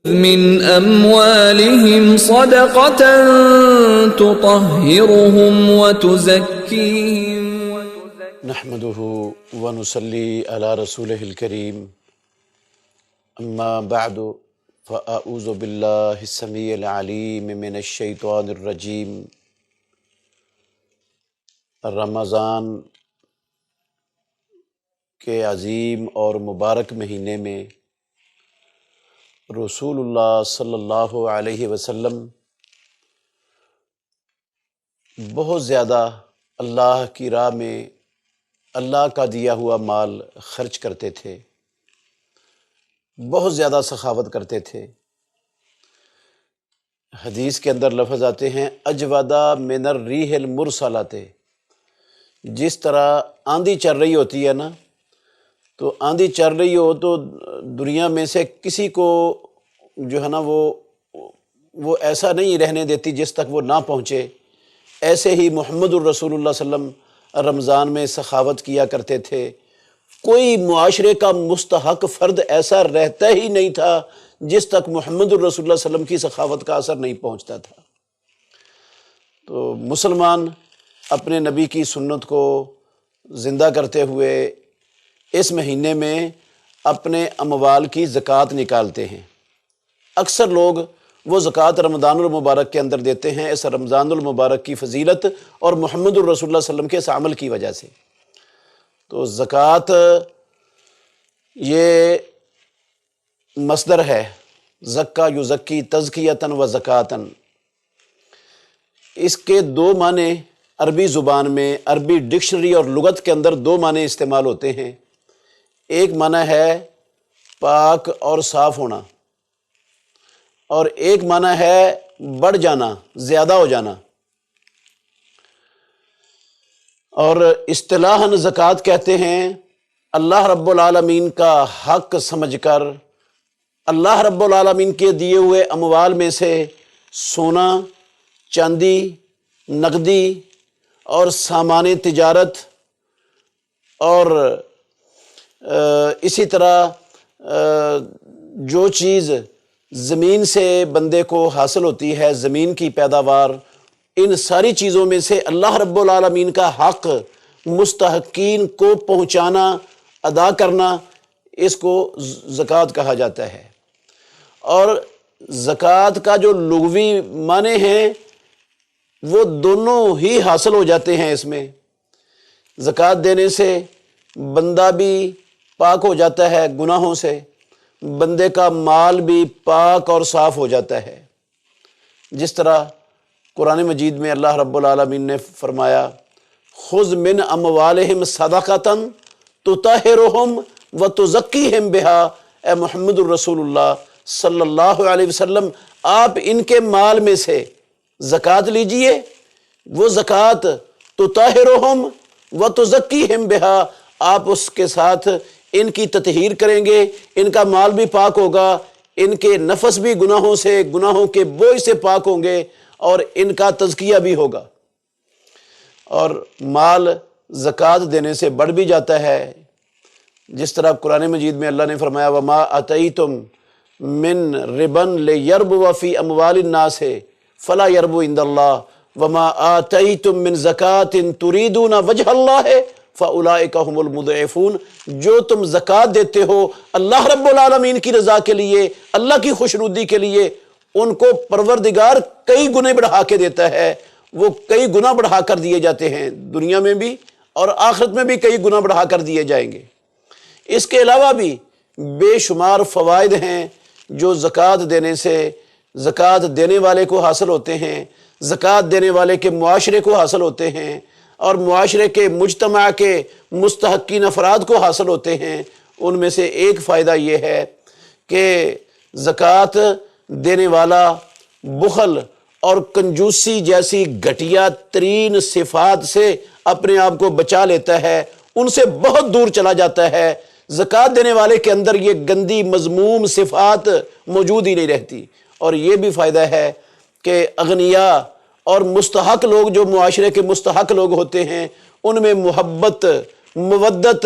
من أموالهم صدقة تطهرهم وتزكيهم نحمده ونصلي على رسوله الكريم اما بعد فاعوذ بالله السميع العليم من الشيطان الرجيم رمضان کے عظیم اور مبارک مہینے میں رسول اللہ صلی اللہ علیہ وسلم بہت زیادہ اللہ کی راہ میں اللہ کا دیا ہوا مال خرچ کرتے تھے، بہت زیادہ سخاوت کرتے تھے۔ حدیث کے اندر لفظ آتے ہیں اجودہ من الریح المرسلات، جس طرح آندھی چل رہی ہوتی ہے نا، تو آندھی چل رہی ہو تو دنیا میں سے کسی کو جو ہے نا وہ ایسا نہیں رہنے دیتی جس تک وہ نہ پہنچے۔ ایسے ہی محمد الرسول اللہ صلی اللہ علیہ وسلم رمضان میں سخاوت کیا کرتے تھے۔ کوئی معاشرے کا مستحق فرد ایسا رہتا ہی نہیں تھا جس تک محمد الرسول اللہ صلی اللہ علیہ وسلم کی سخاوت کا اثر نہیں پہنچتا تھا۔ تو مسلمان اپنے نبی کی سنت کو زندہ کرتے ہوئے اس مہینے میں اپنے اموال کی زکوٰۃ نکالتے ہیں۔ اکثر لوگ وہ زکوٰۃ رمضان المبارک کے اندر دیتے ہیں، اس رمضان المبارک کی فضیلت اور محمد الرسول اللہ صلی اللہ علیہ وسلم کے اس عمل کی وجہ سے۔ تو زکوٰۃ یہ مصدر ہے، زکا یزکی تزکیۃً و زکاتً۔ اس کے دو معنی عربی زبان میں، عربی ڈکشنری اور لغت کے اندر دو معنی استعمال ہوتے ہیں۔ ایک معنی ہے پاک اور صاف ہونا، اور ایک معنی ہے بڑھ جانا، زیادہ ہو جانا۔ اور اصطلاحاً زکوٰۃ کہتے ہیں اللہ رب العالمین کا حق سمجھ کر اللہ رب العالمین کے دیے ہوئے اموال میں سے سونا، چاندی، نقدی اور سامان تجارت اور اسی طرح جو چیز زمین سے بندے کو حاصل ہوتی ہے، زمین کی پیداوار، ان ساری چیزوں میں سے اللہ رب العالمین کا حق مستحقین کو پہنچانا، ادا کرنا، اس کو زکوٰۃ کہا جاتا ہے۔ اور زکوٰۃ کا جو لغوی معنی ہیں وہ دونوں ہی حاصل ہو جاتے ہیں اس میں۔ زکوٰۃ دینے سے بندہ بھی پاک ہو جاتا ہے گناہوں سے، بندے کا مال بھی پاک اور صاف ہو جاتا ہے۔ جس طرح قرآن مجید میں اللہ رب العالمین نے فرمایا خذ من اموالہم صدقۃ تطہرہم وتزکیہم بہا، اے محمد الرسول اللہ صلی اللہ علیہ وسلم آپ ان کے مال میں سے زکوٰۃ لیجئے، وہ زکوٰۃ تطہرہم وتزکیہم بہا، آپ اس کے ساتھ ان کی تطہیر کریں گے، ان کا مال بھی پاک ہوگا، ان کے نفس بھی گناہوں سے، گناہوں کے بوجھ سے پاک ہوں گے، اور ان کا تزکیہ بھی ہوگا۔ اور مال زکوٰۃ دینے سے بڑھ بھی جاتا ہے۔ جس طرح قرآن مجید میں اللہ نے فرمایا وَمَا أَتَيْتُم مِّن رِبًا لِيَرْبُوَ فِي أَمْوَالِ النَّاسِ فَلَا يَرْبُو عِندَ اللَّهِ وَمَا آتَيْتُم مِّن زَكَاةٍ تُرِيدُونَ وَجْهَ اللَّهِ فَأُولَٰئِكَ هُمُ الْمُضْعِفُونَ۔ جو تم زکوٰۃ دیتے ہو اللہ رب العالمین کی رضا کے لیے، اللہ کی خوشنودی کے لیے، ان کو پروردگار کئی گنے بڑھا کے دیتا ہے، وہ کئی گنا بڑھا کر دیے جاتے ہیں، دنیا میں بھی اور آخرت میں بھی کئی گنا بڑھا کر دیے جائیں گے۔ اس کے علاوہ بھی بے شمار فوائد ہیں جو زکوٰۃ دینے سے زکوٰۃ دینے والے کو حاصل ہوتے ہیں، زکوٰۃ دینے والے کے معاشرے کو حاصل ہوتے ہیں، اور معاشرے کے مجتمع کے مستحقین افراد کو حاصل ہوتے ہیں۔ ان میں سے ایک فائدہ یہ ہے کہ زکوٰۃ دینے والا بخل اور کنجوسی جیسی گھٹیا ترین صفات سے اپنے آپ کو بچا لیتا ہے، ان سے بہت دور چلا جاتا ہے۔ زکوٰۃ دینے والے کے اندر یہ گندی مذموم صفات موجود ہی نہیں رہتی۔ اور یہ بھی فائدہ ہے کہ اغنیاء اور مستحق لوگ، جو معاشرے کے مستحق لوگ ہوتے ہیں، ان میں محبت، مودت،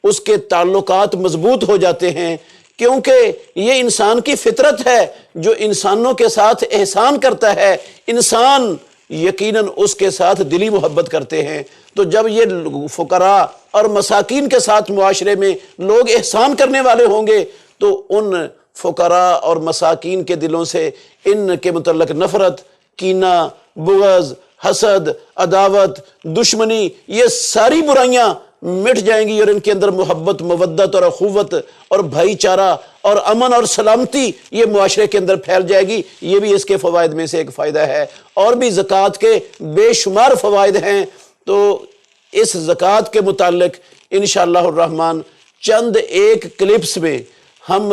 اس کے تعلقات مضبوط ہو جاتے ہیں کیونکہ یہ انسان کی فطرت ہے، جو انسانوں کے ساتھ احسان کرتا ہے انسان یقیناً اس کے ساتھ دلی محبت کرتے ہیں۔ تو جب یہ فقراء اور مساکین کے ساتھ معاشرے میں لوگ احسان کرنے والے ہوں گے تو ان فقراء اور مساکین کے دلوں سے ان کے متعلق نفرت، کینہ، بغض، حسد، عداوت، دشمنی، یہ ساری برائیاں مٹ جائیں گی، اور ان کے اندر محبت، مودت اور اخوت اور بھائی چارہ اور امن اور سلامتی یہ معاشرے کے اندر پھیل جائے گی۔ یہ بھی اس کے فوائد میں سے ایک فائدہ ہے، اور بھی زکوٰۃ کے بے شمار فوائد ہیں۔ تو اس زکوٰۃ کے متعلق انشاءاللہ الرحمن چند ایک کلپس میں ہم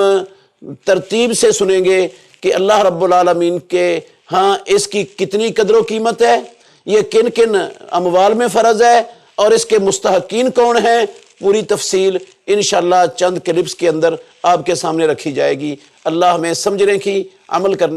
ترتیب سے سنیں گے کہ اللہ رب العالمین کے ہاں اس کی کتنی قدر و قیمت ہے، یہ کن کن اموال میں فرض ہے، اور اس کے مستحقین کون ہیں۔ پوری تفصیل انشاءاللہ چند کلپس کے اندر آپ کے سامنے رکھی جائے گی۔ اللہ ہمیں سمجھنے کی، عمل کرنے